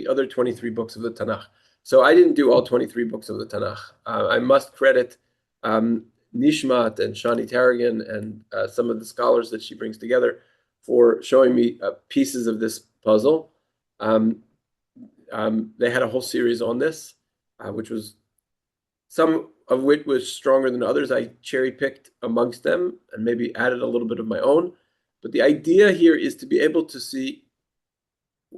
the other 23 books of the Tanakh. So I didn't do all 23 books of the Tanakh. I must credit Nishmat and Shani Tarragon and some of the scholars that she brings together for showing me pieces of this puzzle. They had a whole series on this, which was some of which was stronger than others. I cherry picked amongst them and maybe added a little bit of my own. But the idea here is to be able to see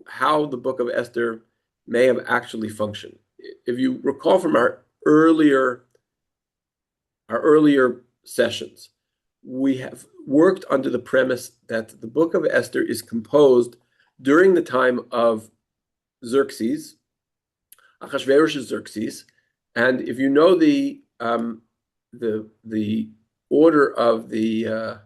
how the book of Esther may have actually functioned. If you recall from our earlier sessions, we have worked under the premise that the book of Esther is composed during the time of Xerxes, Achashverosh's Xerxes, and if you know the order of the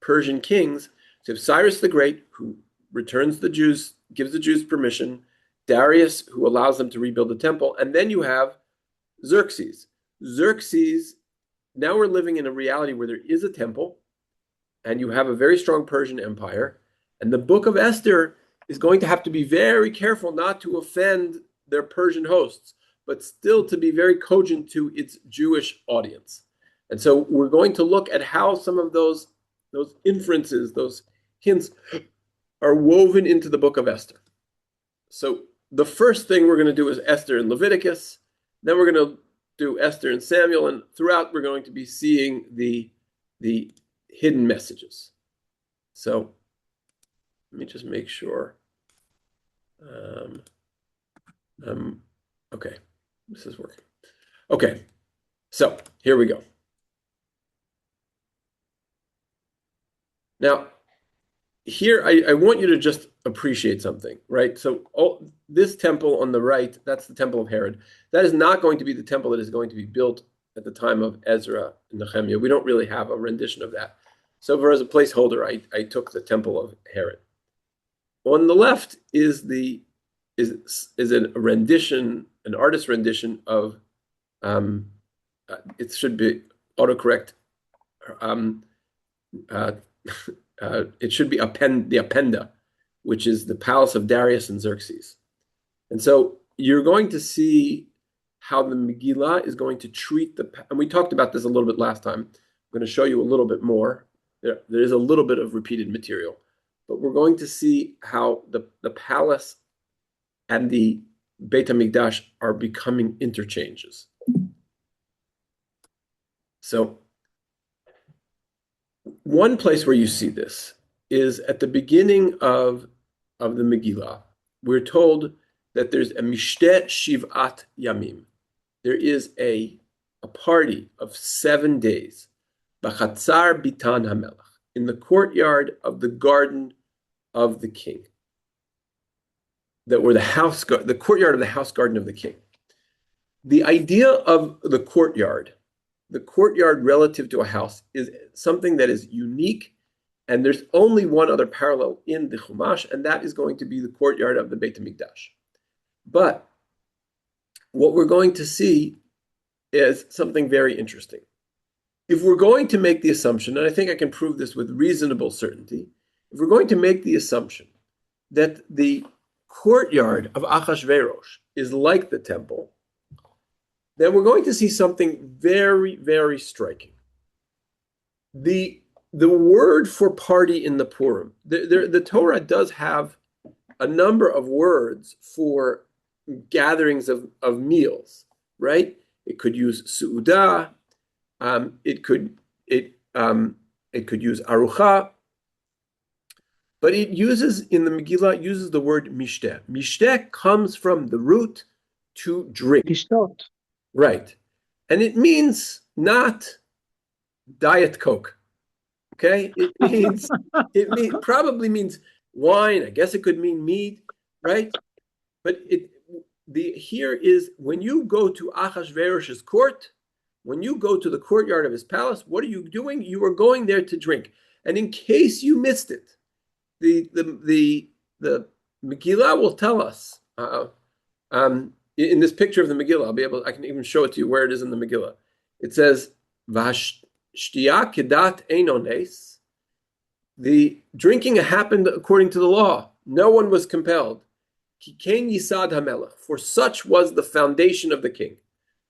Persian kings, so you have Cyrus the Great, who returns the Jews, gives the Jews permission, Darius, who allows them to rebuild the temple, and then you have Xerxes. Xerxes, now we're living in a reality where there is a temple, and you have a very strong Persian empire, and the book of Esther is going to have to be very careful not to offend their Persian hosts, but still to be very cogent to its Jewish audience. And so we're going to look at how some of those inferences, those hints, are woven into the book of Esther. So the first thing we're going to do is Esther and Leviticus. Then we're going to do Esther and Samuel, and throughout we're going to be seeing the hidden messages. So let me just make sure. Okay, this is working. Okay, so here we go. Now, here I want you to just appreciate something, right? So this temple on the right, that's the temple of Herod. That is not going to be the temple that is going to be built at the time of Ezra and Nehemiah. We don't really have a rendition of that. So as a placeholder, I took the temple of Herod. On the left is a rendition, an artist's rendition of, it should be autocorrect. It should be the Appenda, which is the palace of Darius and Xerxes. And so you're going to see how the Megillah is going to treat and we talked about this a little bit last time. I'm going to show you a little bit more. There is a little bit of repeated material, but we're going to see how the palace and the Beit HaMikdash are becoming interchanges. So one place where you see this is at the beginning of the Megillah. We're told that there's a Mishteh Shivat Yamim. There is a party of 7 days, Bachatzar Bitan HaMelech, in the courtyard of the garden of the king. That were the courtyard of the house garden of the king. The idea of the courtyard relative to a house is something that is unique, and there's only one other parallel in the Chumash, and that is going to be the courtyard of the Beit HaMikdash. But what we're going to see is something very interesting. If we're going to make the assumption, and I think I can prove this with reasonable certainty, if we're going to make the assumption that the courtyard of Achashverosh is like the temple, then we're going to see something very, very striking. The word for party in the Purim, the Torah does have a number of words for gatherings of meals, right? It could use su'udah, it could use arucha, but it uses in the Megillah uses the word mishteh. Mishteh comes from the root to drink. Gishtot. Right. And it means not Diet Coke. Okay? It probably means wine. I guess it could mean mead, right? But here is when you go to Achashverosh's court, when you go to the courtyard of his palace, what are you doing? You are going there to drink. And in case you missed it, the Megillah will tell us in this picture of the Megillah, I can even show it to you where it is in the Megillah. It says, Vashtiya kedat einones. The drinking happened according to the law. No one was compelled. Kikain Yisad HaMelech, for such was the foundation of the king.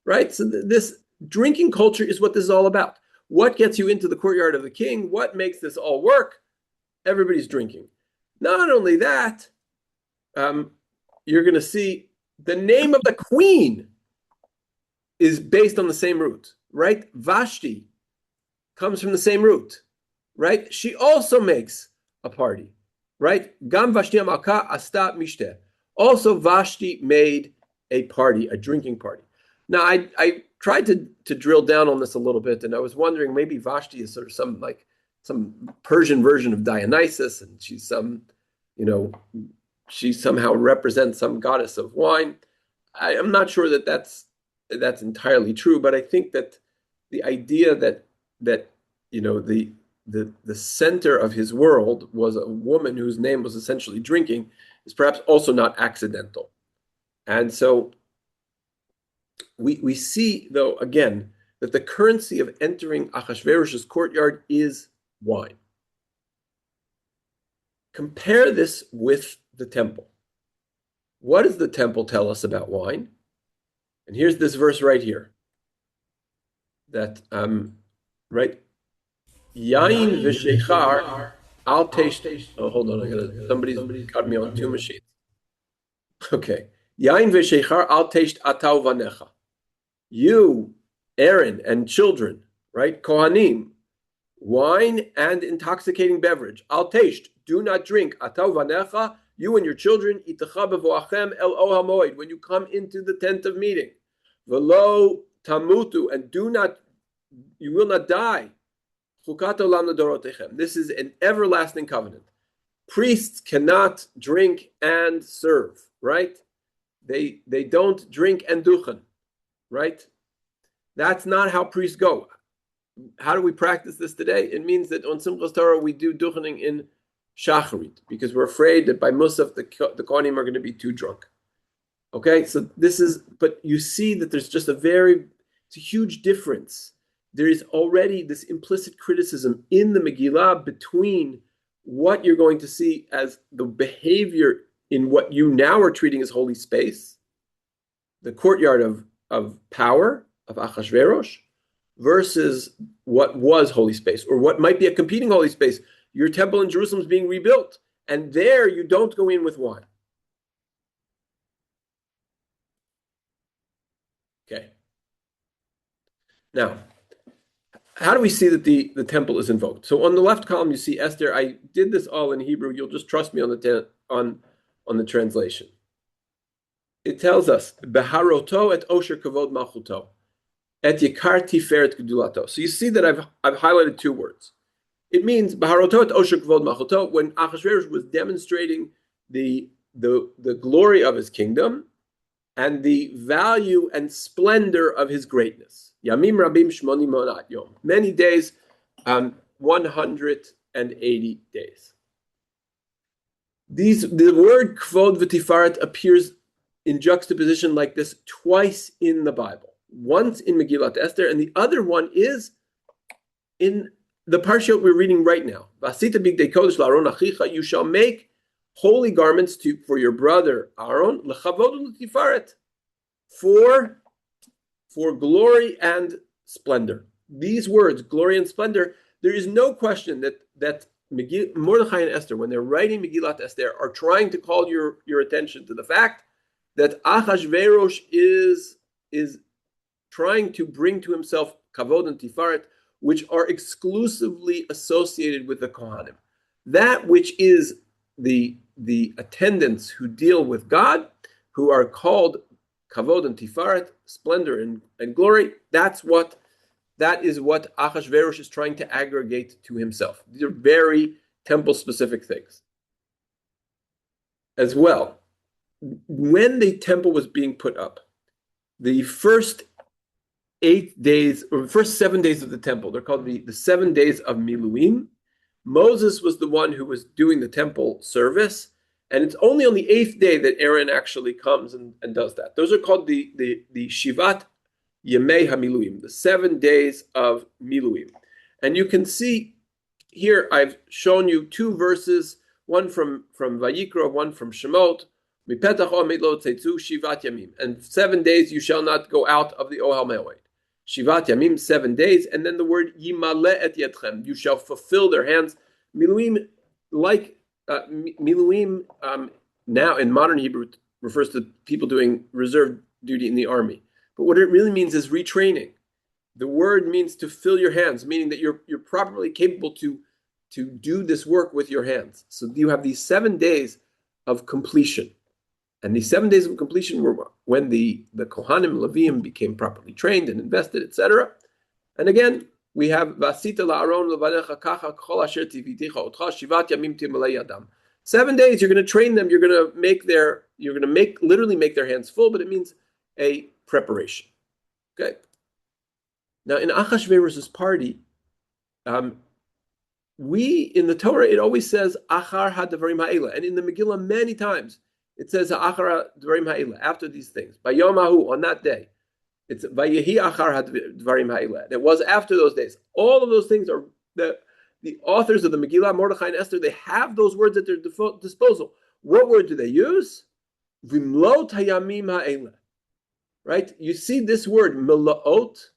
Right? So this drinking culture is what this is all about. What gets you into the courtyard of the king? What makes this all work? Everybody's drinking. Not only that, you're going to see the name of the queen is based on the same root, right? Vashti comes from the same root, right? She also makes a party, right? Gam Vashti Malka Asta Mishteh. Also, Vashti made a party, a drinking party. Now, I tried to drill down on this a little bit, and I was wondering maybe Vashti is sort of some Persian version of Dionysus, and she's she somehow represents some goddess of wine. I'm not sure that that's entirely true, but I think that the idea that the center of his world was a woman whose name was essentially drinking is perhaps also not accidental. And so we see, though, again, that the currency of entering Achashverosh's courtyard is wine. Compare this with the temple. What does the temple tell us about wine? And here's this verse right here. That, right? Yain v'sheichar al tesh. Oh, hold on. Somebody's got me on two machines. Okay. Yain v'sheichar al tesh atau vanecha. You, Aaron, and children, right? Kohanim, wine and intoxicating beverage. Al tesh, do not drink. Atau vanecha, you and your children, itacha bevoachem el ohel moed, when you come into the tent of meeting. Velo tamutu, and you will not die. This is an everlasting covenant. Priests cannot drink and serve, right? They don't drink and duchen, right? That's not how priests go. How do we practice this today? It means that on Simchas Torah we do duchening in Shacharit because we're afraid that by Musaf the Kohanim are going to be too drunk. Okay, so but you see that there's just it's a huge difference. There is already this implicit criticism in the Megillah between what you're going to see as the behavior in what you now are treating as holy space, the courtyard of power of Achashverosh, versus what was holy space, or what might be a competing holy space. Your temple in Jerusalem is being rebuilt, and there you don't go in with wine. Okay. Now, how do we see that the temple is invoked? So on the left column, you see Esther. I did this all in Hebrew. You'll just trust me on the translation. It tells us, Beharoto et osher kavod malchuto, et yikar tiferet gedulato. So you see that I've highlighted two words. It means Beharoto et osher kavod malchuto, when Achashverosh was demonstrating the glory of his kingdom and the value and splendor of his greatness. Yamim rabim shmoni monat yom. Many days, 180 days. The word kvod v'tifaret appears in juxtaposition like this twice in the Bible. Once in Megillat Esther, and the other one is in the parsha we're reading right now. Vasita bigdei kodesh la'aron achicha. You shall make holy garments for your brother Aaron, lechavod u'tifaret, for glory and splendor. These words, glory and splendor, there is no question that Mordechai and Esther, when they're writing Megillat Esther, are trying to call your attention to the fact that Achashverosh is trying to bring to himself kavod and tifaret, which are exclusively associated with the Kohanim. That which is the attendants who deal with God, who are called kavod and tifaret, splendor and glory, that is what Achashverosh is trying to aggregate to himself. These are very temple-specific things. As well, when the temple was being put up, the first 8 days, or the first 7 days of the temple, they're called the 7 days of Miluim. Moses was the one who was doing the temple service, and it's only on the 8th day that Aaron actually comes and does that. Those are called the Shivat Yemei HaMiluim, the 7 days of Miluim. And you can see here, I've shown you two verses, one from Vayikra, one from Shemot, Mipetach Omed lo tzetzu shivat yamim. And 7 days you shall not go out of the Ohel Moed. Shivat yamim, 7 days. And then the word yimale et yetchem. You shall fulfill their hands. Miluim, like miluim, now in modern Hebrew refers to people doing reserve duty in the army. But what it really means is retraining. The word means to fill your hands, meaning that you're properly capable to do this work with your hands. So you have these 7 days of completion. And these 7 days of completion were when the Kohanim, Leviim became properly trained and invested, etc. And again, we have Vasita la'aron levanecha kacha kol asher tiviticha otcha shivat yamim timalei yadam. 7 days you're going to train them. You're going to literally make their hands full, but it means a preparation. Okay. Now in Achashverosh's party, in the Torah it always says achar hadvarim ha'ela, and in the Megillah many times it says achar hadvarim ha'ela, after these things. Bayom hahu, on that day, it's vayehi achar hadvarim ha'ela. It was after those days. All of those things are the authors of the Megillah, Mordechai and Esther. They have those words at their disposal. What word do they use? Vimlot hayamim ha'ela. Right? You see this word milaot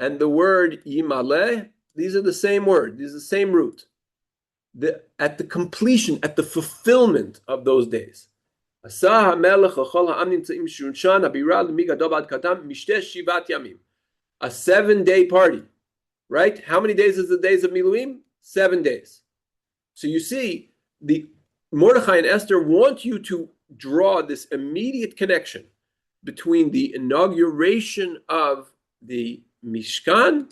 and the word yimale. These are the same word. These are the same root. At the completion, at the fulfillment of those days. A 7-day party. Right? How many days is the days of Miluim? 7 days. So you see, the Mordechai and Esther want you to draw this immediate connection between the inauguration of the Mishkan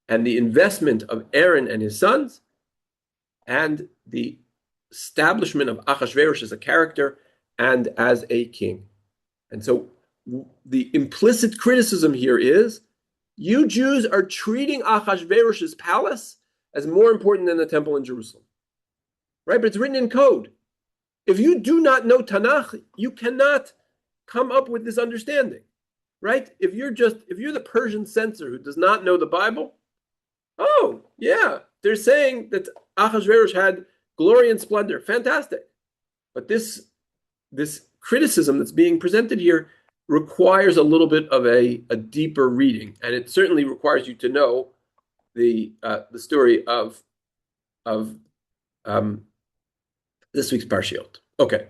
and the investment of Aaron and his sons, and the establishment of Achashverosh as a character and as a king. And so the implicit criticism here is, you Jews are treating Achashverosh's palace as more important than the temple in Jerusalem. Right? But it's written in code. If you do not know Tanakh, you cannot come up with this understanding. Right? If you're the Persian censor who does not know the Bible, oh, yeah, they're saying that Achashverosh had glory and splendor. Fantastic. But this criticism that's being presented here requires a little bit of a deeper reading, and it certainly requires you to know the story of this week's Parshiot. Okay.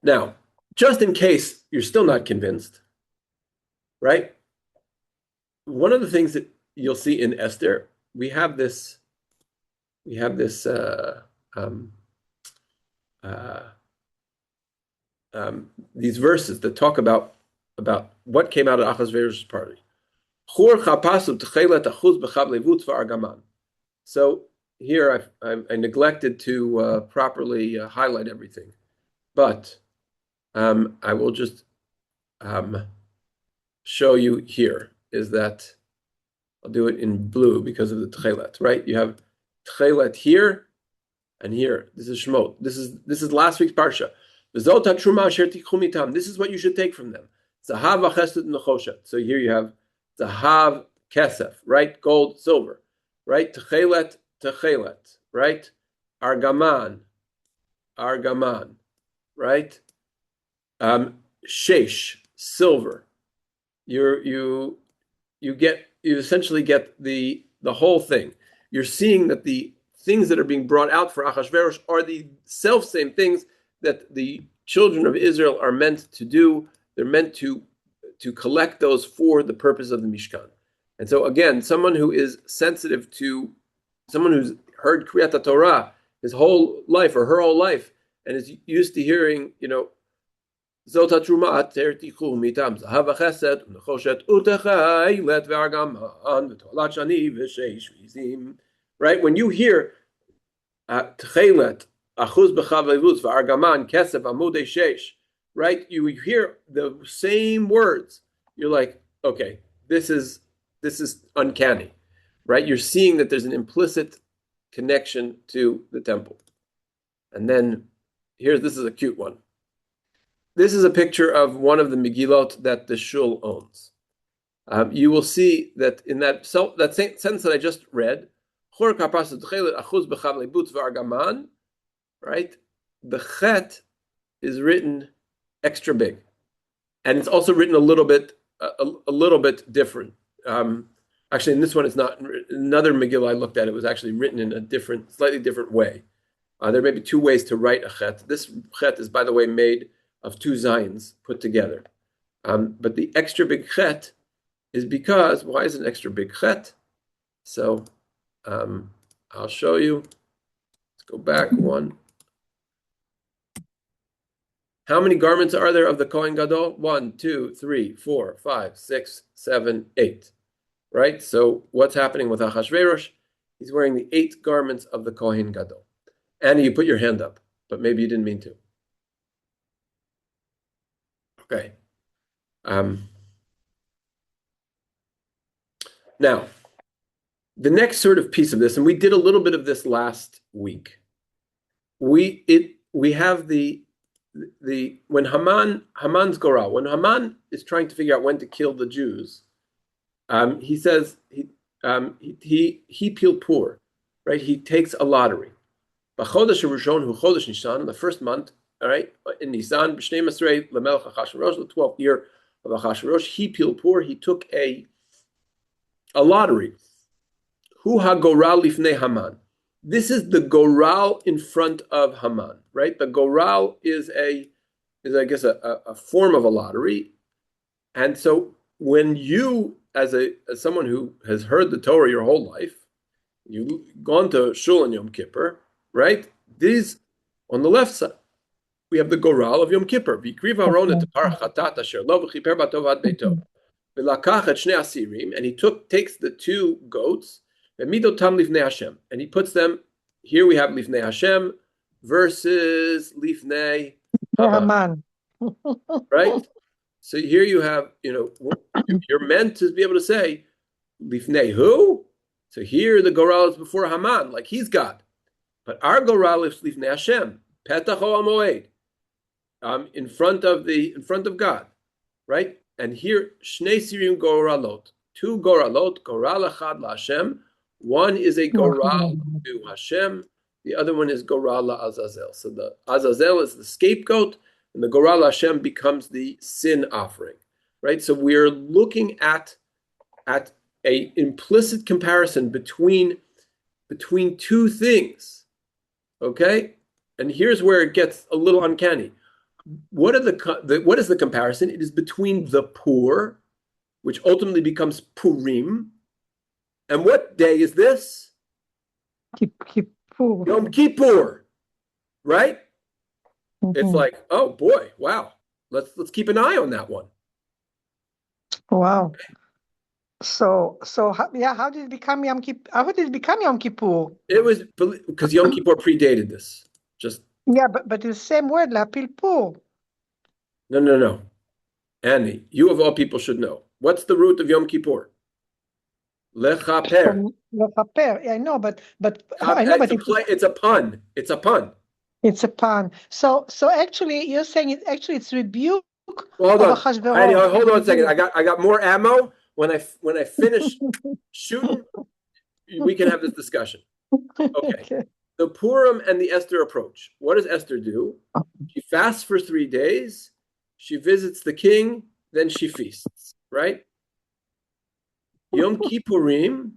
Now, just in case you're still not convinced, right? One of the things that you'll see in Esther, we have this these verses that talk about what came out of Achashverosh's party. So here I neglected to properly highlight everything, but I will just show you here is that I'll do it in blue because of the Tchelet, right? You have Tchelet here and here. This is Shemot. This is last week's Parsha. This is what you should take from them. Zahav v'chesed nechoshet. So here you have Zahav kesef, right? Gold, silver, right? Tchelet, right? Argaman, right? Shesh, silver. You essentially get the whole thing. You're seeing that the things that are being brought out for Achashverosh are the self-same things that the children of Israel are meant to do. They're meant to collect those for the purpose of the Mishkan. And so again, someone who is sensitive to, someone who's heard Kriyat Torah his whole life or her whole life, and is used to hearing, Zot HaTruma tertichu mitam zahav v'chesed u'nechoshet u'techaylet v'argaman v'tolat shani v'sheish v'izim. Right? When you hear Tchelet, Achuz b'chavlevutz v'argaman kesef amudei sheish, right? You hear the same words. You're like, okay, this is uncanny, right? You're seeing that there's an implicit connection to the temple. And then this is a cute one. This is a picture of one of the Megillot that the shul owns. You will see that in that sentence that I just read, right? The chet is written extra big, and it's also written a little bit different. Actually, in this one, it's not. Another Megillah I looked at, it was actually written in a slightly different way. There may be two ways to write a chet. This chet is, by the way, made of two zayins put together. But the extra big chet is because, why is it an extra big chet? So I'll show you. Let's go back one. How many garments are there of the Kohen Gadol? 1, 2, 3, 4, 5, 6, 7, 8. Right? So what's happening with Achashverosh? He's wearing the 8 garments of the Kohen Gadol. Annie, you put your hand up, but maybe you didn't mean to. Okay. Now, the next sort of piece of this, and we did a little bit of this last week. We have when Haman's Goral, when Haman is trying to figure out when to kill the Jews, he says he peeled poor, right? He takes a lottery. B'chodesh Rishon hu chodesh Nisan, the first month, all right, in Nisan, b'shnei Masrei lemelech Achashverosh, the 12th year of Achashverosh, he peeled poor. He took a lottery. Hu ha-goral lifnei Haman. This is the goral in front of Haman, right? The goral is I guess a form of a lottery, and so when you, as someone who has heard the Torah your whole life, you've gone to Shul and Yom Kippur, right? These on the left side, we have the goral of Yom Kippur. V'ikriv Aaron et par chatat asher lo v'chiper batov ad beito. V'lakach et shnei asirim, and he takes the 2 goats. And he puts them, here we have Lifnei Hashem versus Lifnei Haman. Right? So here you have, you're meant to be able to say, Lifnei who? So here the Goral is before Haman, like he's God. But our Goral is Lifnei Hashem, Petach HaMoed, in front of God, right? And here, Shnei Sirim Goralot, 2 Goralot, Goral Echad LaHashem. One is a goral to Hashem, the other one is goral Azazel. So the Azazel is the scapegoat, and the goral Hashem becomes the sin offering, right? So we're looking at a implicit comparison between 2 things, okay? And here's where it gets a little uncanny. What is the comparison? It is between the poor, which ultimately becomes Purim. And what day is this? Kippur. Yom Kippur, right? Mm-hmm. It's like, oh boy, wow. Let's keep an eye on that one. Wow. So how did it become Yom Kippur? How did it become Yom Kippur? It was because Yom Kippur predated this. But it's the same word, la pilpur. No. Annie, you of all people should know. What's the root of Yom Kippur? Lechaper. Lechaper. Yeah, I know, but it's a pun. It's a pun. It's a pun. So actually, you're saying it's rebuke. Hold on. Annie, hold on a second. I got more ammo. When I finish shooting, we can have this discussion. Okay. The Purim and the Esther approach. What does Esther do? She fasts for 3 days. She visits the king. Then she feasts. Right. Yom Kippurim,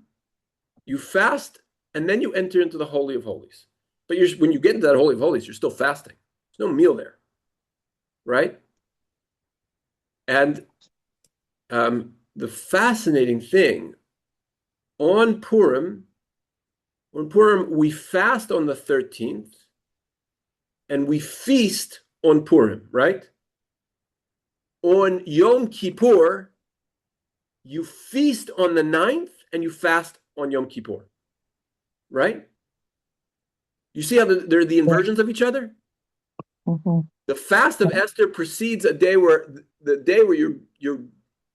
you fast, and then you enter into the Holy of Holies. But when you get into that Holy of Holies, you're still fasting. There's no meal there, right? And the fascinating thing, on Purim, we fast on the 13th, and we feast on Purim, right? On Yom Kippur, you feast on the 9th and you fast on Yom Kippur, right? You see how they're the inversions of each other? Mm-hmm. The fast of Esther precedes the day where you're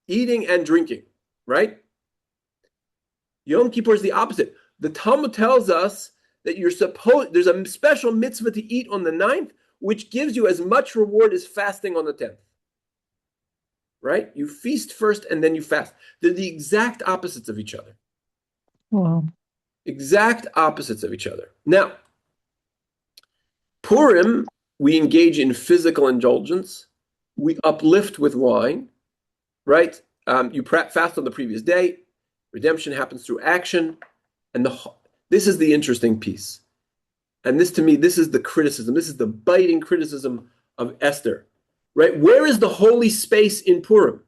eating and drinking, right? Yom Kippur is the opposite. The Talmud tells us that there's a special mitzvah to eat on the 9th, which gives you as much reward as fasting on the 10th. Right? You feast first and then you fast. They're the exact opposites of each other. Wow. Exact opposites of each other. Now, Purim we engage in physical indulgence, we uplift with wine, right? You fast on the previous day, redemption happens through action, and this is the interesting piece. And this, to me, this is the criticism. This is the biting criticism of Esther, right? Where is the holy space in Purim?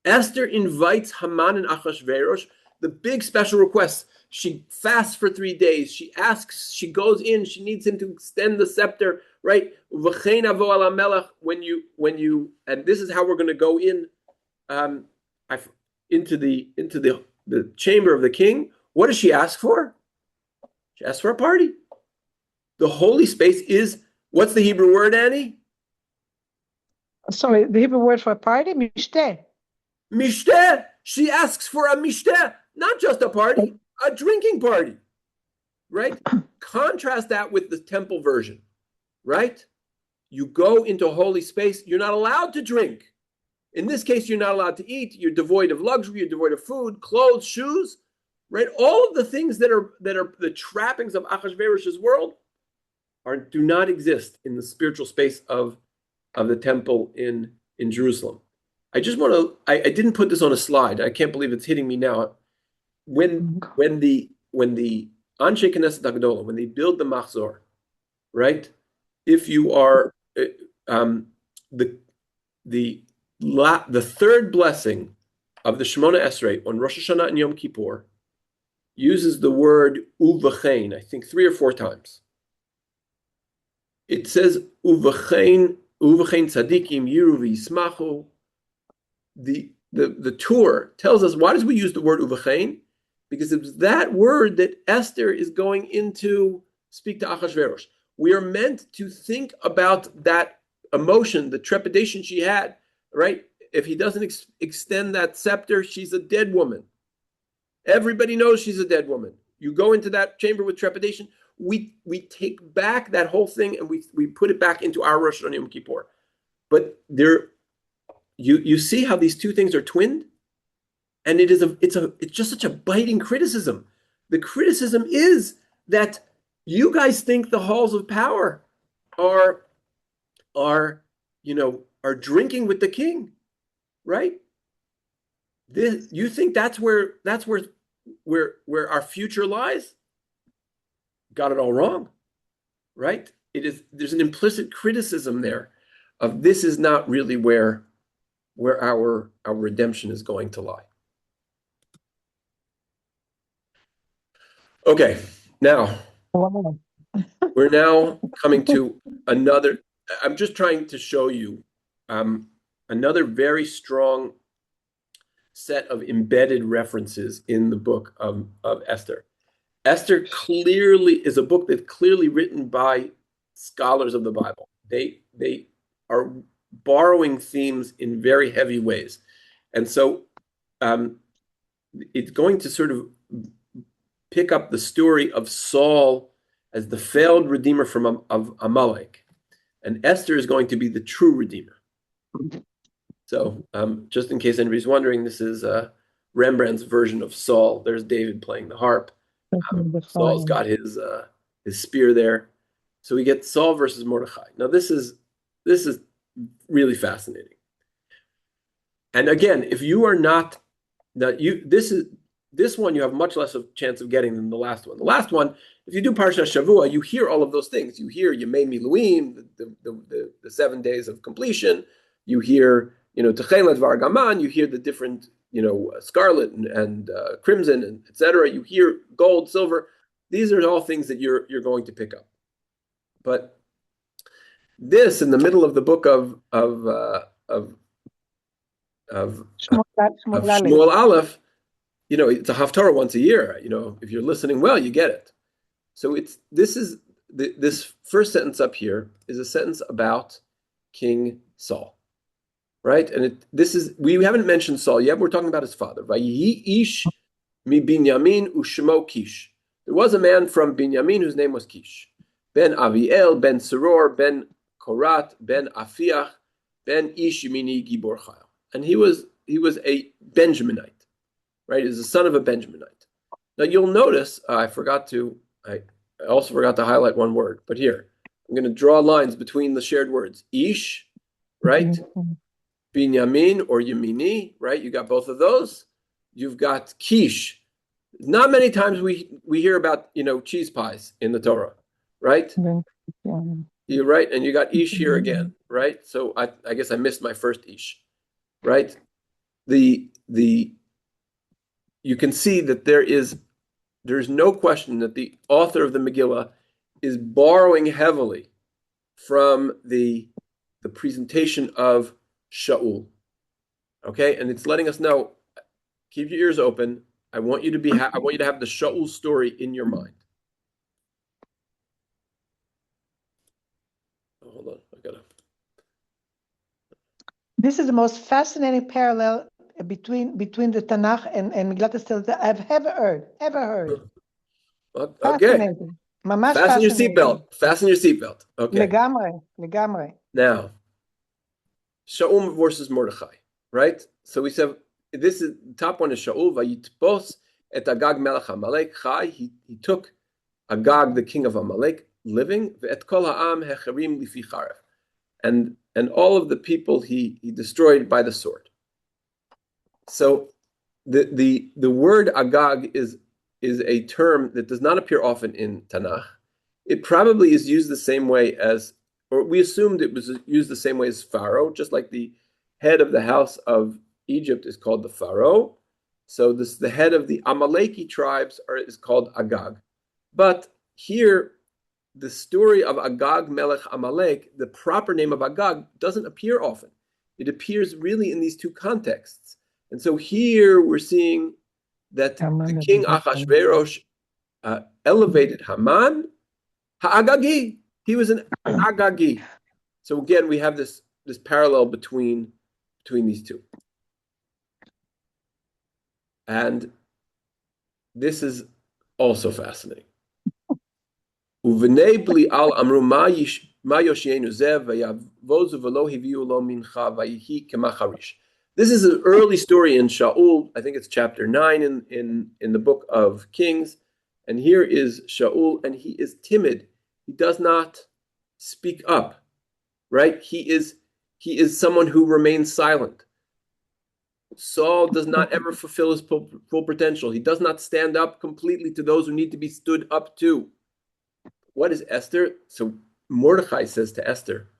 Esther invites Haman and Achashverosh, the big special requests. She fasts for 3 days. She asks, she goes in, she needs him to extend the scepter, right? V'chein avo ala melech, when you, and this is how we're going to go in, into the chamber of the king. What does she ask for? She asks for a party. The holy space is, what's the Hebrew word, Annie? Sorry, the Hebrew word for a party, mishteh. Mishteh. She asks for a mishteh, not just a party, a drinking party, right? Contrast that with the temple version, right? You go into a holy space, you're not allowed to drink. In this case, you're not allowed to eat. You're devoid of luxury. You're devoid of food, clothes, shoes, right? All of the things that are the trappings of Achashverosh's world do not exist in the spiritual space of the temple in Jerusalem. I just want to. I didn't put this on a slide. I can't believe it's hitting me now. When the Anshe Knesset Hagdolah, when they build the Machzor, right? If you are the third blessing of the Shemona Esrei on Rosh Hashanah and Yom Kippur uses the word uvachein, I think 3 or 4 times. It says uvachein tzadikim yiru v'yismachu. The Torah tells us, why does we use the word uvachein? Because it's that word that Esther is going into speak to Achashverosh. We are meant to think about that emotion, the trepidation she had, right? If he doesn't extend that scepter, she's a dead woman. Everybody knows she's a dead woman. You go into that chamber with trepidation. We take back that whole thing and we put it back into our Rosh Hashanah Yom Kippur. But you see how these two things are twinned, and it's just such a biting criticism. The criticism is that you guys think the halls of power are drinking with the king, right? You think that's where our future lies? Got it all wrong, right? There's an implicit criticism there of this is not really where our redemption is going to lie. Okay, now we're now coming to another. I'm just trying to show you another very strong set of embedded references in the book of Esther. Esther clearly is a book that's clearly written by scholars of the Bible. They are borrowing themes in very heavy ways. And so it's going to sort of pick up the story of Saul as the failed redeemer of Amalek. And Esther is going to be the true redeemer. So just in case anybody's wondering, this is Rembrandt's version of Saul. There's David playing the harp. Saul's got his spear there. So we get Saul versus Mordechai. Now this is really fascinating. And again, if you are not, this one you have much less of a chance of getting than the last one. The last one, if you do Parshat Shavua, you hear all of those things. You hear Yemei Miluim, the 7 days of completion. You hear, Techelet Vargaman. You hear the different, scarlet and crimson and etc. You hear gold, silver. These are all things that you're going to pick up. But this, in the middle of the book of Shmuel Aleph, it's a Haftarah once a year. If you're listening well, you get it. So this first sentence up here is a sentence about King Saul, right? And we haven't mentioned Saul yet. We're talking about his father. Vayihi ish mi Binyamin ushmo Kish. There was a man from Binyamin whose name was Kish. Ben Aviel, Ben Seror, Ben Korat, Ben Afiach, Ben Ish Yemini Gibor Chayil. And he was a Benjaminite, right? He's the son of a Benjaminite. Now you'll notice, I also forgot to highlight one word, but here, I'm going to draw lines between the shared words. Ish, right? Binyamin or Yamini, right? You got both of those. You've got Kish. Not many times we hear about, cheese pies in the Torah, right? You're right. And you got Ish here again, right? So I guess I missed my first Ish, right? You can see that there's no question that the author of the Megillah is borrowing heavily from the presentation of Shaul. Okay, and it's letting us know, keep your ears open. I want you to have the Shaul story in your mind. Oh, hold on, I gotta. This is the most fascinating parallel between the Tanakh and Megillat Esther that I've ever heard. Okay. Fascinating. ממש Fasten your fascinating. seatbelt. Fasten your seatbelt. Okay. לגמרי. Now, Shaul versus Mordechai, right? So we said this is the top one is Shaul vayitpos et Agag melech Amalek chai. He took Agag, the king of Amalek, living, et kol ha'am hecherim lifi charev, and all of the people he destroyed by the sword. So the word Agag is a term that does not appear often in Tanakh. It probably is used the same way as, or we assumed it was used the same way as Pharaoh, just like the head of the house of Egypt is called the Pharaoh. So the head of the Amaleki tribes is called Agag. But here, the story of Agag Melech Amalek, the proper name of Agag, doesn't appear often. It appears really in these two contexts. And so here we're seeing that the king Achashverosh elevated Haman Ha'agagi. He was an Agagi. So again, we have this parallel between these two. And this is also fascinating. Uvenei bli al amru ma yoshienu zev vayavozu v'lo hiviu lo mincha vayihi kemacharish. This is an early story in Shaul. I think it's chapter 9 in the book of Kings. And here is Shaul, and he is timid. He does not speak up, right? He is someone who remains silent. Saul does not ever fulfill his full potential. He does not stand up completely to those who need to be stood up to. What is Esther? So Mordechai says to Esther,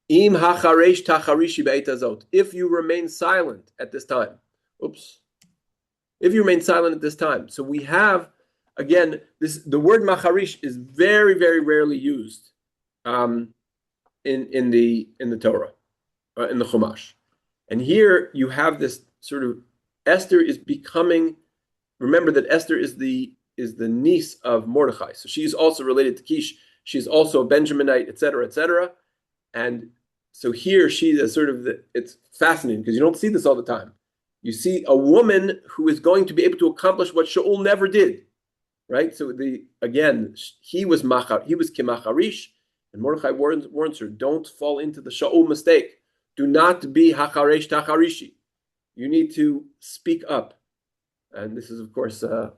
Im hacharesh tacharishi be'et hazot. If you remain silent at this time. If you remain silent at this time. So we have, again, the word macharish is very, very rarely used in the Torah, in the Chumash. And here you have this sort of, Esther is becoming, remember that Esther is the niece of Mordechai. So she's also related to Kish. She's also a Benjaminite, etc., etc. And so here she is sort of, it's fascinating because you don't see this all the time. You see a woman who is going to be able to accomplish what Shaul never did, right? So he was Kimacharish, and Mordechai warns her, don't fall into the Shaul mistake. Do not be Hacharesh Tacharishi. You need to speak up. And this is, of course, a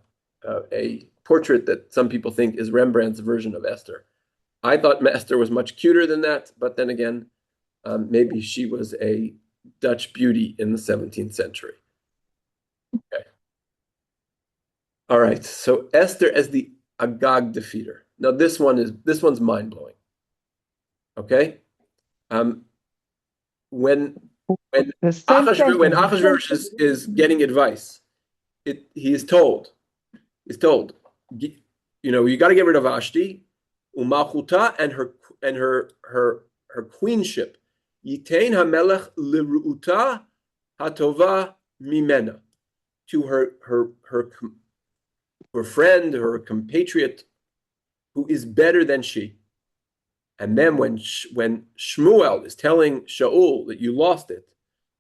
portrait that some people think is Rembrandt's version of Esther. I thought Esther was much cuter than that, but then again, maybe she was a Dutch beauty in the 17th century. Okay. All right. So Esther as the Agag defeater. Now this one's mind blowing. Okay. When Achashverosh is getting advice, he is told, you got to get rid of Vashti, umalchuta, and her queenship. Yitain hamelech liruuta hatova mimena, to her friend, her compatriot, who is better than she. And then when Shmuel is telling Shaul that you lost it,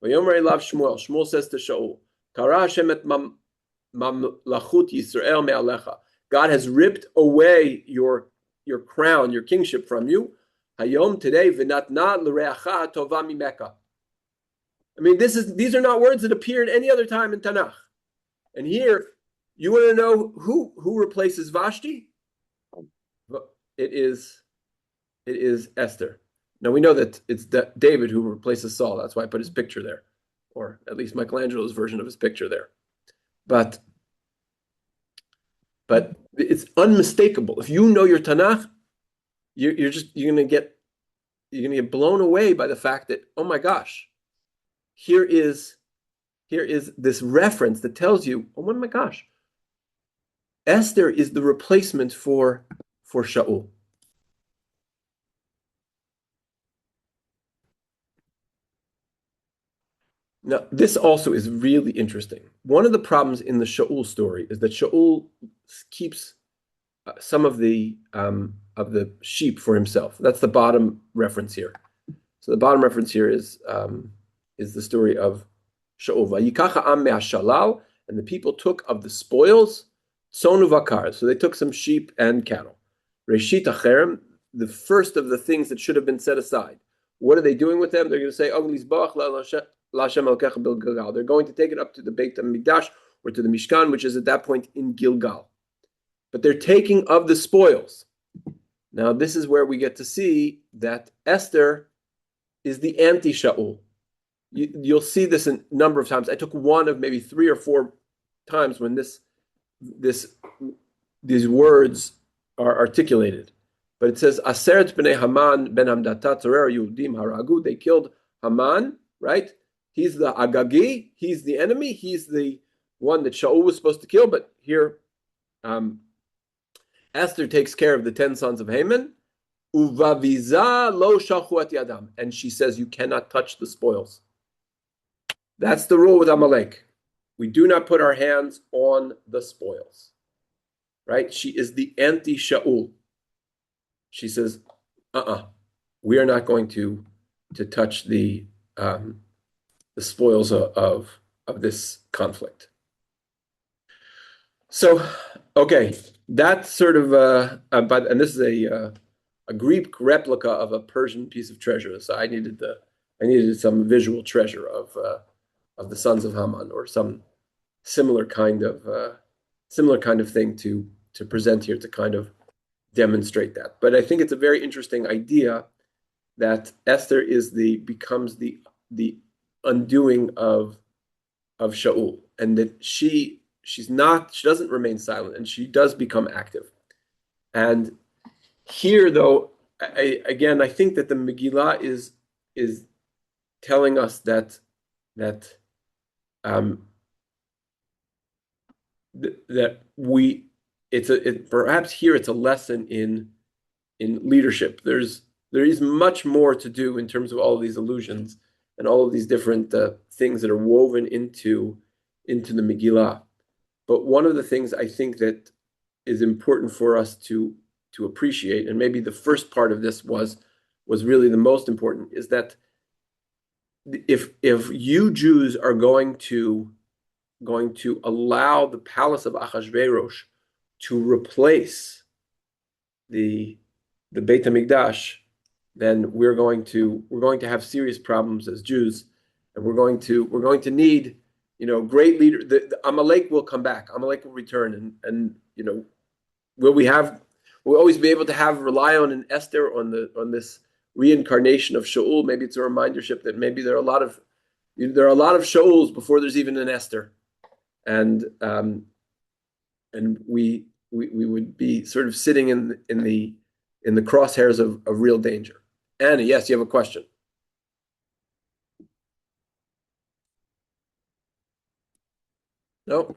Shmuel says to Shaul, Kara Hashem et mamlachut Yisrael me'alecha. God has ripped away your crown, your kingship from you. Hayom, today, v'natna l'reacha tova mimeka. I mean, these are not words that appear at any other time in Tanakh. And here, you want to know who replaces Vashti? It is It is Esther. Now we know that it's David who replaces Saul. That's why I put his picture there, or at least Michelangelo's version of his picture there. But it's unmistakable. If you know your Tanakh, you're gonna get blown away by the fact that, oh my gosh, here is this reference that tells you, oh my gosh, Esther is the replacement for Shaul. Now, this also is really interesting. One of the problems in the Shaul story is that Shaul keeps some of the sheep for himself. That's the bottom reference here. So the bottom reference here is the story of Shaul. Vayikacha am me'ashalal, and the people took of the spoils sonu vakar. So they took some sheep and cattle. Reshit acherem, the first of the things that should have been set aside. What are they doing with them? They're going to say, they're going to take it up to the Beit HaMikdash or to the Mishkan, which is at that point in Gilgal. But they're taking of the spoils. Now, this is where we get to see that Esther is the anti-Shaul. You'll see this a number of times. I took one of maybe 3 or 4 times when these words are articulated. But it says, Aseret b'nei Haman ben Hamdata Tzorer Yehudim haragu. They killed Haman, right? He's the Agagi. He's the enemy. He's the one that Shaul was supposed to kill. But here, Esther takes care of the 10 sons of Haman. Uvaviza lo shalchu et yadam. And she says, you cannot touch the spoils. That's the rule with Amalek. We do not put our hands on the spoils. Right? She is the anti-Shaul. She says, we are not going to touch the spoils of this conflict. So, okay, that's sort of and this is a Greek replica of a Persian piece of treasure. So I needed some visual treasure of the sons of Haman, or some similar kind of thing to present here to kind of demonstrate that. But I think it's a very interesting idea that Esther becomes the undoing of Shaul, and that she doesn't remain silent, and she does become active. And here, though, I think that the Megillah is telling us that perhaps here it's a lesson in leadership. There is much more to do in terms of all of these allusions and all of these different things that are woven into the Megillah. But one of the things I think that is important for us to appreciate, and maybe the first part of this was really the most important, is that if you Jews are going to allow the palace of Achashverosh to replace the Beit HaMikdash, then we're going to have serious problems as Jews, and we're going to need great leader. The Amalek will come back. Amalek will return, and we'll always be able to rely on Esther, on this reincarnation of Shaul. Maybe it's a remindership that maybe there are a lot of Shauls before there's even an Esther, and we would be sort of sitting in the crosshairs of real danger. Annie, yes, you have a question. No,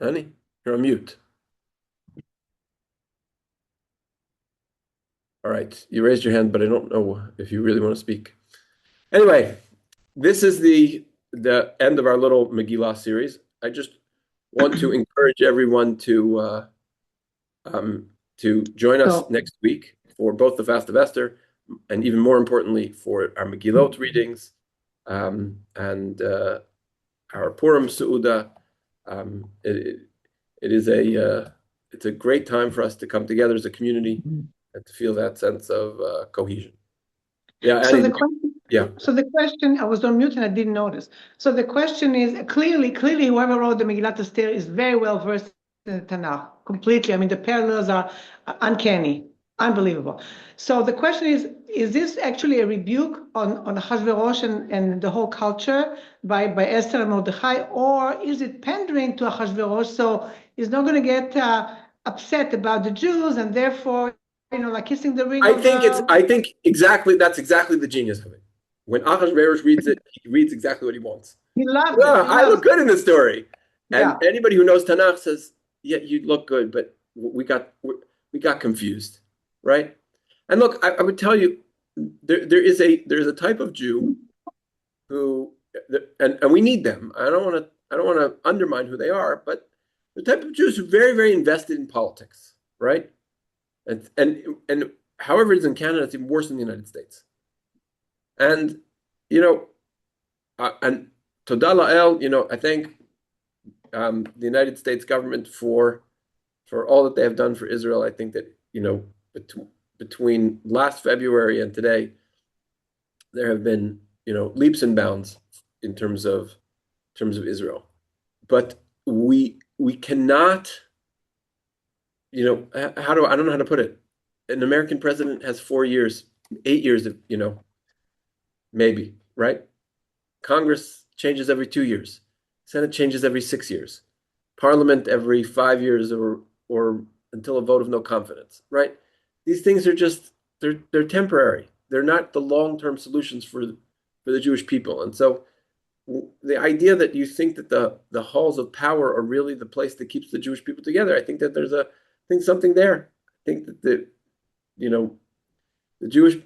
Annie, you're on mute. All right, you raised your hand, but I don't know if you really want to speak. Anyway, this is the end of our little Megillah series. I just want to encourage everyone to join us next week for both the Fast of Esther, and even more importantly for our Megillot readings and our Purim Seuda. It's a great time for us to come together as a community and to feel that sense of cohesion. Yeah. So the question, I was on mute and I didn't notice. So the question is, clearly, whoever wrote the Megillat Esther is very well versed in the Tanakh, completely. I mean, the parallels are uncanny. Unbelievable. So the question is this actually a rebuke on Hashverosh and the whole culture by Esther and Mordechai, or is it pandering to Hashverosh so he's not going to get upset about the Jews and therefore, like kissing the ring of the... I think exactly that's exactly the genius of it. When Achashverosh reads it, he reads exactly what he wants. He loves it. Yeah, He I loves look good in it. this story. And Yeah. anybody who knows Tanakh says, yeah, you look good, but we got confused, right? And look, I would tell you, there's a type of Jew who, and we need them. I don't want to undermine who they are, but the type of Jews who are very, very invested in politics, right? And however it is in Canada, it's even worse in the United States. And you know, and Todah La'el, I thank the United States government for all that they have done for Israel. I think that between last February and today, there have been leaps and bounds in terms of Israel. But we cannot, I don't know how to put it. An American president has 4 years, 8 years of, maybe, right? Congress changes every 2 years. Senate changes every 6 years. Parliament every 5 years or until a vote of no confidence, right? These things are just they're temporary. They're not the long-term solutions for the Jewish people. And so the idea that you think that the halls of power are really the place that keeps the Jewish people together, I think that there's something there. I think that you know the Jewish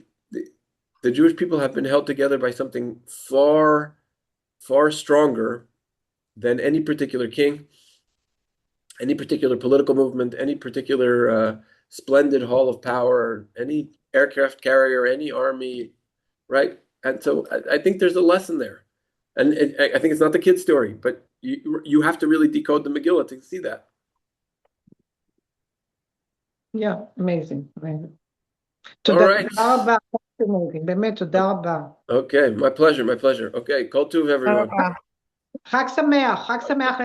the Jewish people have been held together by something far, far stronger than any particular king, any particular political movement, any particular splendid hall of power, any aircraft carrier, any army, right? And so I think there's a lesson there. And I think it's not the kid story, but you have to really decode the Megillah to see that. Yeah, amazing. Amazing. All תודה right. רבה, fascinating. באמת, תודה רבה. Okay, my pleasure, my pleasure. Okay, kol tuv, תודה everyone. רבה. חג שמח, חג שמח.